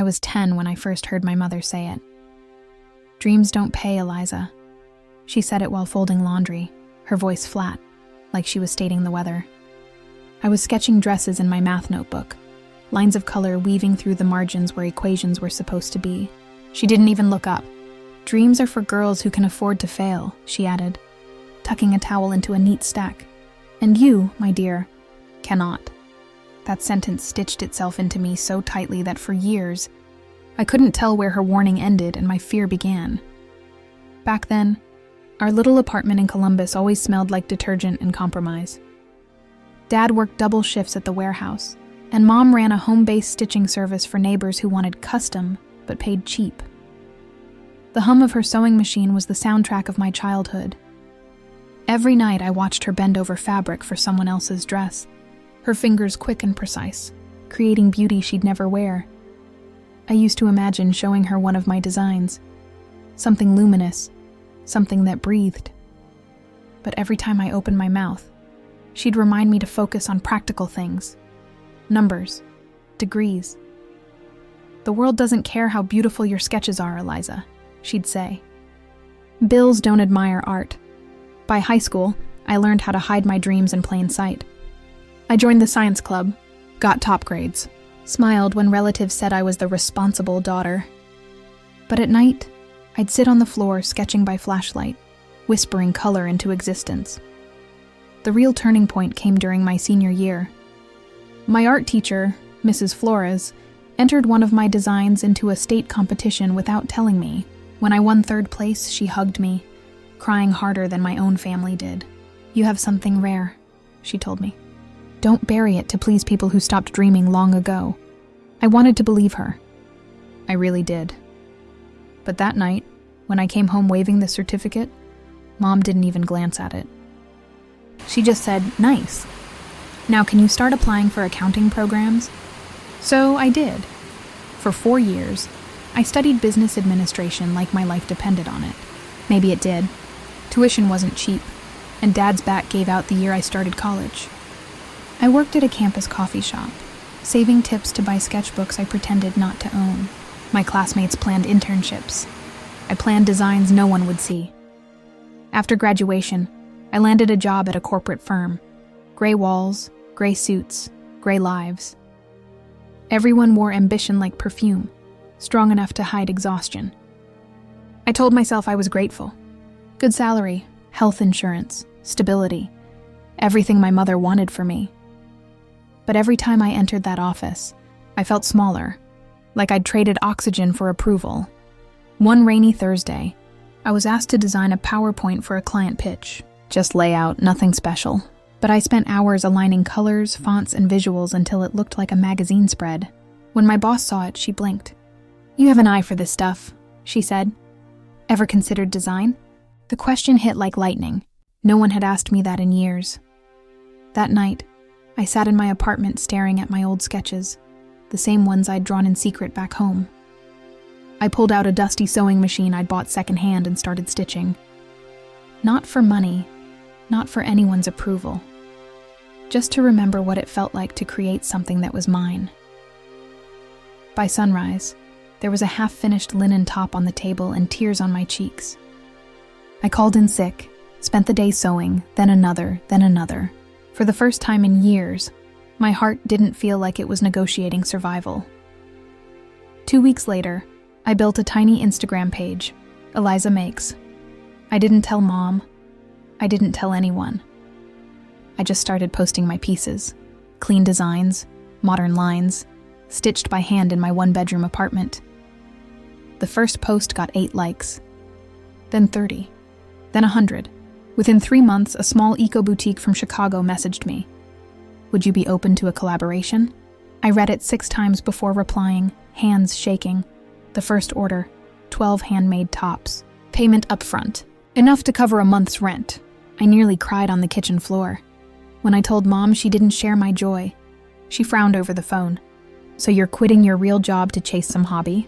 was 10 when I first heard my mother say it. Dreams don't pay, Eliza. She said it while folding laundry, her voice flat, like she was stating the weather. I was sketching dresses in my math notebook, lines of color weaving through the margins where equations were supposed to be. She didn't even look up. Dreams are for girls who can afford to fail, she added, tucking a towel into a neat stack. And you, my dear, cannot. That sentence stitched itself into me so tightly that for years, I couldn't tell where her warning ended and my fear began. Back then, our little apartment in Columbus always smelled like detergent and compromise. Dad worked double shifts at the warehouse, and Mom ran a home-based stitching service for neighbors who wanted custom but paid cheap. The hum of her sewing machine was the soundtrack of my childhood. Every night I watched her bend over fabric for someone else's dress, her fingers quick and precise, creating beauty she'd never wear. I used to imagine showing her one of my designs, something luminous, something that breathed. But every time I opened my mouth, she'd remind me to focus on practical things, numbers, degrees. The world doesn't care how beautiful your sketches are, Eliza, she'd say. Bills don't admire art. By high school, I learned how to hide my dreams in plain sight. I joined the science club, got top grades, smiled when relatives said I was the responsible daughter. But at night, I'd sit on the floor sketching by flashlight, whispering color into existence. The real turning point came during my senior year. My art teacher, Mrs. Flores, entered one of my designs into a state competition without telling me. When I won third place, she hugged me, crying harder than my own family did. "You have something rare," she told me. "Don't bury it to please people who stopped dreaming long ago." I wanted to believe her. I really did. But that night, when I came home waving the certificate, Mom didn't even glance at it. She just said, "Nice. Now can you start applying for accounting programs?" So I did. For 4 years, I studied business administration like my life depended on it. Maybe it did. Tuition wasn't cheap, and Dad's back gave out the year I started college. I worked at a campus coffee shop, saving tips to buy sketchbooks I pretended not to own. My classmates planned internships. I planned designs no one would see. After graduation, I landed a job at a corporate firm. Gray walls, gray suits, gray lives. Everyone wore ambition like perfume, strong enough to hide exhaustion. I told myself I was grateful. Good salary, health insurance, stability, everything my mother wanted for me. But every time I entered that office, I felt smaller, like I'd traded oxygen for approval. One rainy Thursday, I was asked to design a PowerPoint for a client pitch. Just layout, nothing special. But I spent hours aligning colors, fonts, and visuals until it looked like a magazine spread. When my boss saw it, she blinked. "You have an eye for this stuff," she said. "Ever considered design?" The question hit like lightning. No one had asked me that in years. That night, I sat in my apartment staring at my old sketches, the same ones I'd drawn in secret back home. I pulled out a dusty sewing machine I'd bought secondhand and started stitching. Not for money, not for anyone's approval. Just to remember what it felt like to create something that was mine. By sunrise, there was a half-finished linen top on the table and tears on my cheeks. I called in sick, spent the day sewing, then another, then another. For the first time in years, my heart didn't feel like it was negotiating survival. 2 weeks later, I built a tiny Instagram page, Eliza Makes. I didn't tell Mom. I didn't tell anyone. I just started posting my pieces, clean designs, modern lines, stitched by hand in my one-bedroom apartment. The first post got 8 likes, then 30, then 100. Within 3 months, a small eco-boutique from Chicago messaged me. "Would you be open to a collaboration?" I read it 6 times before replying, hands shaking. The first order, 12 handmade tops. Payment upfront, enough to cover a month's rent. I nearly cried on the kitchen floor. When I told Mom, she didn't share my joy. She frowned over the phone. "So you're quitting your real job to chase some hobby?"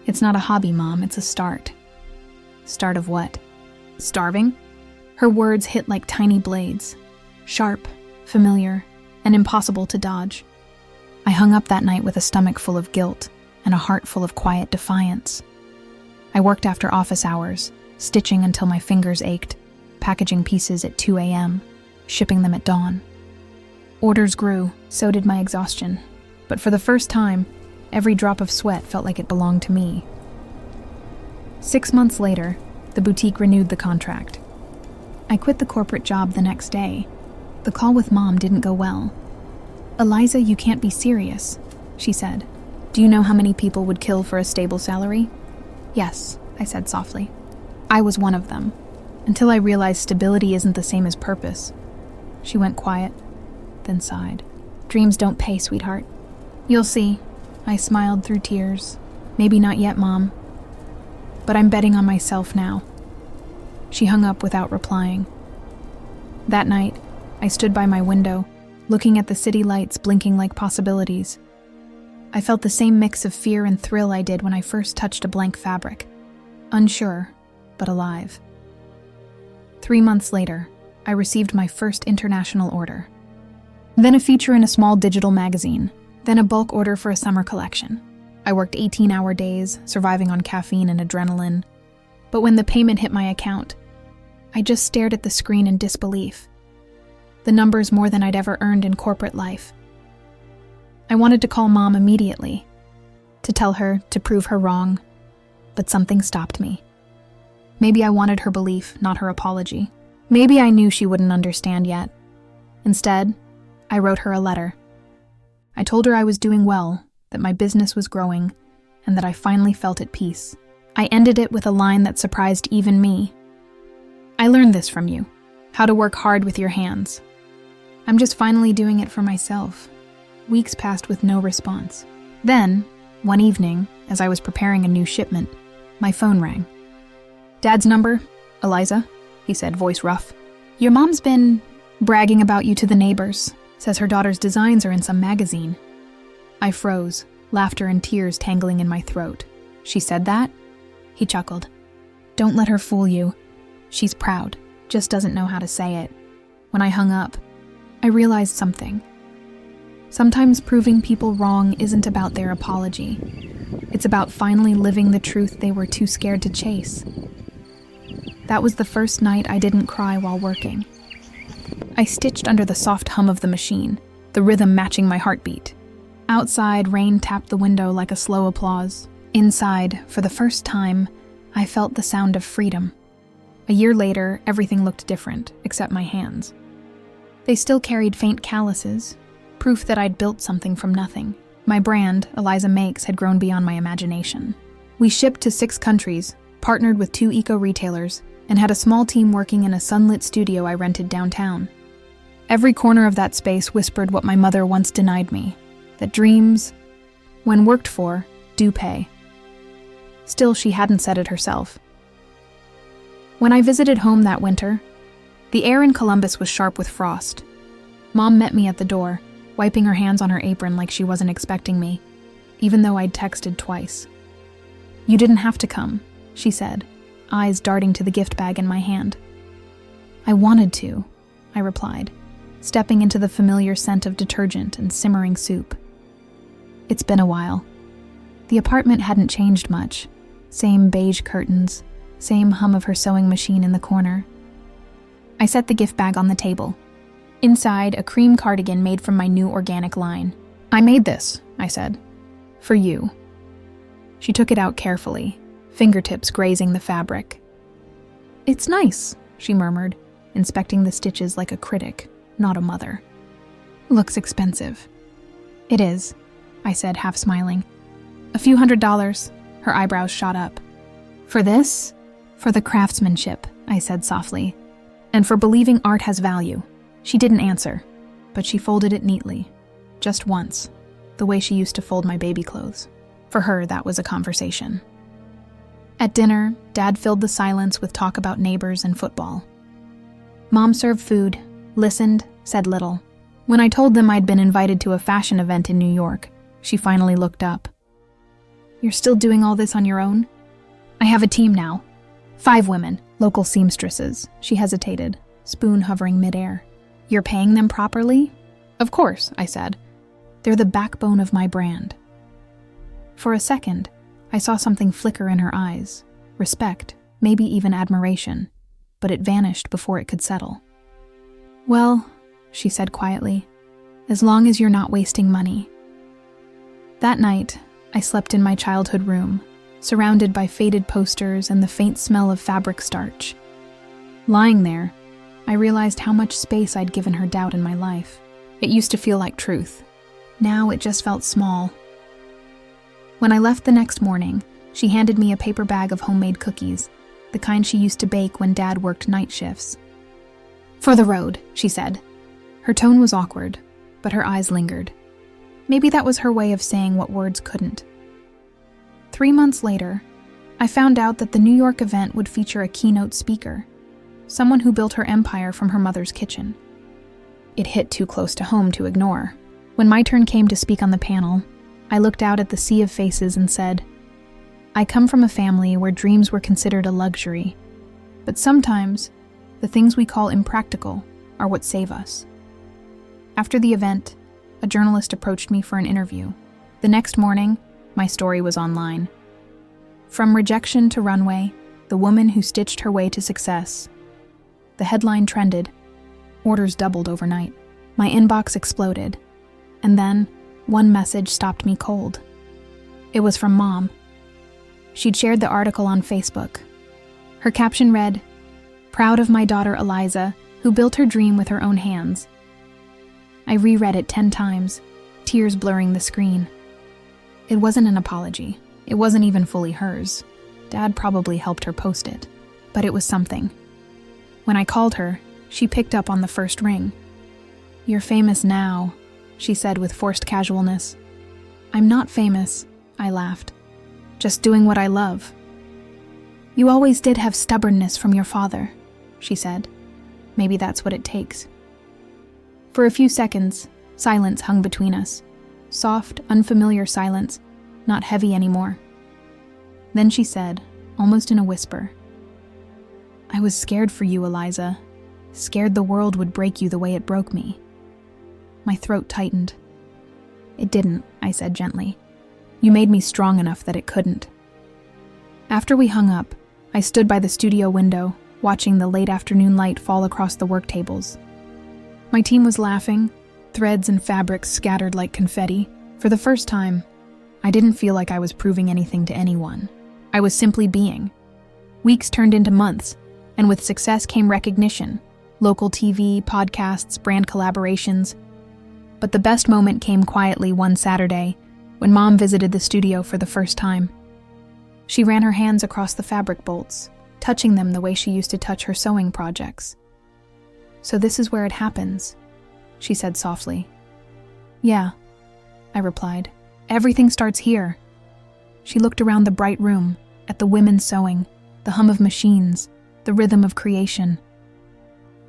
"It's not a hobby, Mom, it's a start." "Start of what? Starving?" Her words hit like tiny blades, sharp, familiar, and impossible to dodge. I hung up that night with a stomach full of guilt, and a heart full of quiet defiance. I worked after office hours, stitching until my fingers ached, packaging pieces at 2 a.m., shipping them at dawn. Orders grew, so did my exhaustion. But for the first time, every drop of sweat felt like it belonged to me. 6 months later, the boutique renewed the contract. I quit the corporate job the next day. The call with Mom didn't go well. "Eliza, you can't be serious," she said. "Do you know how many people would kill for a stable salary?" "Yes," I said softly. "I was one of them, until I realized stability isn't the same as purpose." She went quiet, then sighed. "Dreams don't pay, sweetheart." "You'll see," I smiled through tears. "Maybe not yet, Mom. But I'm betting on myself now." She hung up without replying. That night, I stood by my window, looking at the city lights blinking like possibilities. I felt the same mix of fear and thrill I did when I first touched a blank fabric. Unsure, but alive. 3 months later, I received my first international order. Then a feature in a small digital magazine. Then a bulk order for a summer collection. I worked 18-hour days, surviving on caffeine and adrenaline. But when the payment hit my account, I just stared at the screen in disbelief. The numbers more than I'd ever earned in corporate life. I wanted to call Mom immediately, to tell her, to prove her wrong, but something stopped me. Maybe I wanted her belief, not her apology. Maybe I knew she wouldn't understand yet. Instead, I wrote her a letter. I told her I was doing well, that my business was growing, and that I finally felt at peace. I ended it with a line that surprised even me. "I learned this from you, how to work hard with your hands. I'm just finally doing it for myself." Weeks passed with no response. Then, one evening, as I was preparing a new shipment, my phone rang. "Dad's number, Eliza," he said, voice rough. "Your mom's been bragging about you to the neighbors. Says her daughter's designs are in some magazine." I froze, laughter and tears tangling in my throat. "She said that?" He chuckled. "Don't let her fool you. She's proud, just doesn't know how to say it." When I hung up, I realized something. Sometimes proving people wrong isn't about their apology. It's about finally living the truth they were too scared to chase. That was the first night I didn't cry while working. I stitched under the soft hum of the machine, the rhythm matching my heartbeat. Outside, rain tapped the window like a slow applause. Inside, for the first time, I felt the sound of freedom. A year later, everything looked different, except my hands. They still carried faint calluses, proof that I'd built something from nothing. My brand, Eliza Makes, had grown beyond my imagination. We shipped to 6 countries, partnered with 2 eco-retailers, and had a small team working in a sunlit studio I rented downtown. Every corner of that space whispered what my mother once denied me, that dreams, when worked for, do pay. Still, she hadn't said it herself. When I visited home that winter, the air in Columbus was sharp with frost. Mom met me at the door, wiping her hands on her apron like she wasn't expecting me, even though I'd texted twice. "You didn't have to come," she said, eyes darting to the gift bag in my hand. "I wanted to," I replied, stepping into the familiar scent of detergent and simmering soup. It's been a while. The apartment hadn't changed much. Same beige curtains, same hum of her sewing machine in the corner. I set the gift bag on the table. Inside, a cream cardigan made from my new organic line. "I made this," I said. "For you." She took it out carefully, fingertips grazing the fabric. "It's nice," she murmured, inspecting the stitches like a critic, not a mother. "Looks expensive." "It is," I said, half smiling. "A few $100s. Her eyebrows shot up. "For this?" "For the craftsmanship," I said softly. "And for believing art has value." She didn't answer, but she folded it neatly. Just once, the way she used to fold my baby clothes. For her, that was a conversation. At dinner, Dad filled the silence with talk about neighbors and football. Mom served food, listened, said little. When I told them I'd been invited to a fashion event in New York, she finally looked up. "You're still doing all this on your own?" "I have a team now. 5 women, local seamstresses." She hesitated, spoon hovering midair. "You're paying them properly?" "Of course," I said. "They're the backbone of my brand." For a second, I saw something flicker in her eyes. Respect, maybe even admiration, but it vanished before it could settle. "Well," she said quietly, "as long as you're not wasting money." That night, I slept in my childhood room, surrounded by faded posters and the faint smell of fabric starch. Lying there, I realized how much space I'd given her doubt in my life. It used to feel like truth. Now it just felt small. When I left the next morning, she handed me a paper bag of homemade cookies, the kind she used to bake when Dad worked night shifts. "For the road," she said. Her tone was awkward, but her eyes lingered. Maybe that was her way of saying what words couldn't. 3 months later, I found out that the New York event would feature a keynote speaker, someone who built her empire from her mother's kitchen. It hit too close to home to ignore. When my turn came to speak on the panel, I looked out at the sea of faces and said, "I come from a family where dreams were considered a luxury, but sometimes the things we call impractical are what save us." After the event, a journalist approached me for an interview. The next morning, my story was online. From rejection to runway, the woman who stitched her way to success. The headline trended. Orders doubled overnight. My inbox exploded. And then, one message stopped me cold. It was from Mom. She'd shared the article on Facebook. Her caption read, "Proud of my daughter Eliza, who built her dream with her own hands." I reread it 10 times, tears blurring the screen. It wasn't an apology. It wasn't even fully hers. Dad probably helped her post it. But it was something. When I called her, she picked up on the first ring. "You're famous now," she said with forced casualness. "I'm not famous," I laughed. "Just doing what I love." "You always did have stubbornness from your father," she said. "Maybe that's what it takes." For a few seconds, silence hung between us. Soft, unfamiliar silence, not heavy anymore. Then she said, almost in a whisper, "I was scared for you, Eliza. Scared the world would break you the way it broke me." My throat tightened. "It didn't," I said gently. "You made me strong enough that it couldn't." After we hung up, I stood by the studio window, watching the late afternoon light fall across the work tables. My team was laughing, threads and fabrics scattered like confetti. For the first time, I didn't feel like I was proving anything to anyone. I was simply being. Weeks turned into months, and with success came recognition, local TV, podcasts, brand collaborations. But the best moment came quietly one Saturday, when Mom visited the studio for the first time. She ran her hands across the fabric bolts, touching them the way she used to touch her sewing projects. "So this is where it happens," she said softly. "Yeah," I replied. "Everything starts here." She looked around the bright room, at the women sewing, the hum of machines, the rhythm of creation.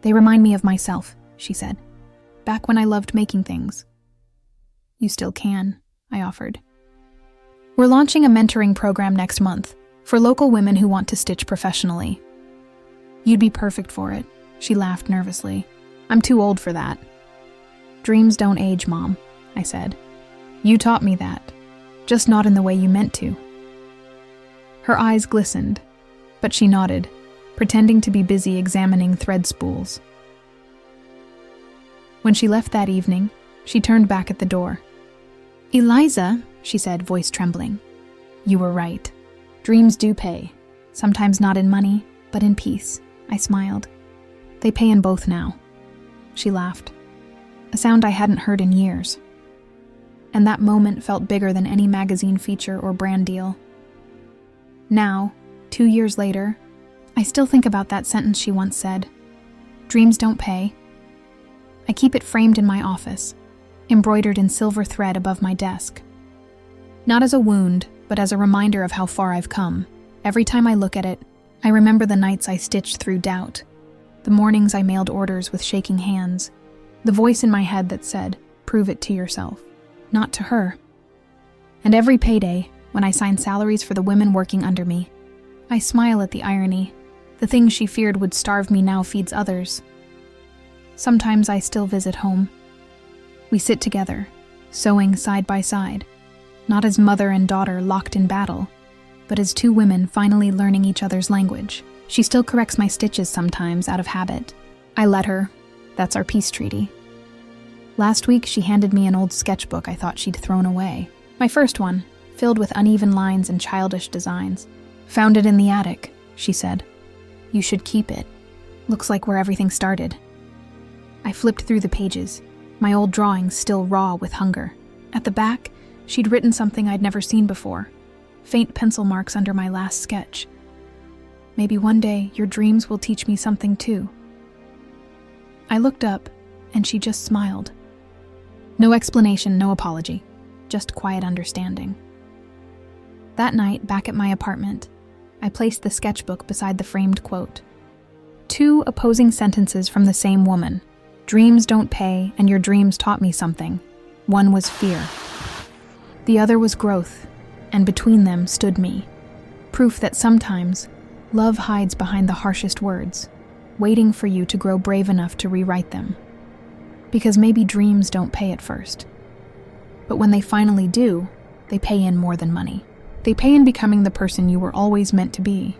"They remind me of myself," she said. "Back when I loved making things." "You still can," I offered. "We're launching a mentoring program next month for local women who want to stitch professionally." "You'd be perfect for it," she laughed nervously. "I'm too old for that." "Dreams don't age, Mom," I said. "You taught me that, just not in the way you meant to." Her eyes glistened, but she nodded, pretending to be busy examining thread spools. When she left that evening, she turned back at the door. "Eliza," she said, voice trembling. "You were right. Dreams do pay. Sometimes not in money, but in peace," I smiled. "They pay in both now." She laughed, a sound I hadn't heard in years. And that moment felt bigger than any magazine feature or brand deal. Now, 2 years later, I still think about that sentence she once said. Dreams don't pay. I keep it framed in my office, embroidered in silver thread above my desk. Not as a wound, but as a reminder of how far I've come. Every time I look at it, I remember the nights I stitched through doubt, the mornings I mailed orders with shaking hands, the voice in my head that said, "Prove it to yourself," not to her. And every payday, when I sign salaries for the women working under me, I smile at the irony. The thing she feared would starve me now feeds others. Sometimes I still visit home. We sit together, sewing side by side, not as mother and daughter locked in battle, but as two women finally learning each other's language. She still corrects my stitches sometimes out of habit. I let her. That's our peace treaty. Last week, she handed me an old sketchbook I thought she'd thrown away. My first one, filled with uneven lines and childish designs. "Found it in the attic," she said. "You should keep it. Looks like where everything started." I flipped through the pages, my old drawings still raw with hunger. At the back, she'd written something I'd never seen before. Faint pencil marks under my last sketch. "Maybe one day your dreams will teach me something too." I looked up, and she just smiled. No explanation, no apology, just quiet understanding. That night, back at my apartment, I placed the sketchbook beside the framed quote. Two opposing sentences from the same woman. Dreams don't pay, and your dreams taught me something. One was fear. The other was growth, and between them stood me. Proof that sometimes love hides behind the harshest words, waiting for you to grow brave enough to rewrite them. Because maybe dreams don't pay at first. But when they finally do, they pay in more than money. They pay in becoming the person you were always meant to be.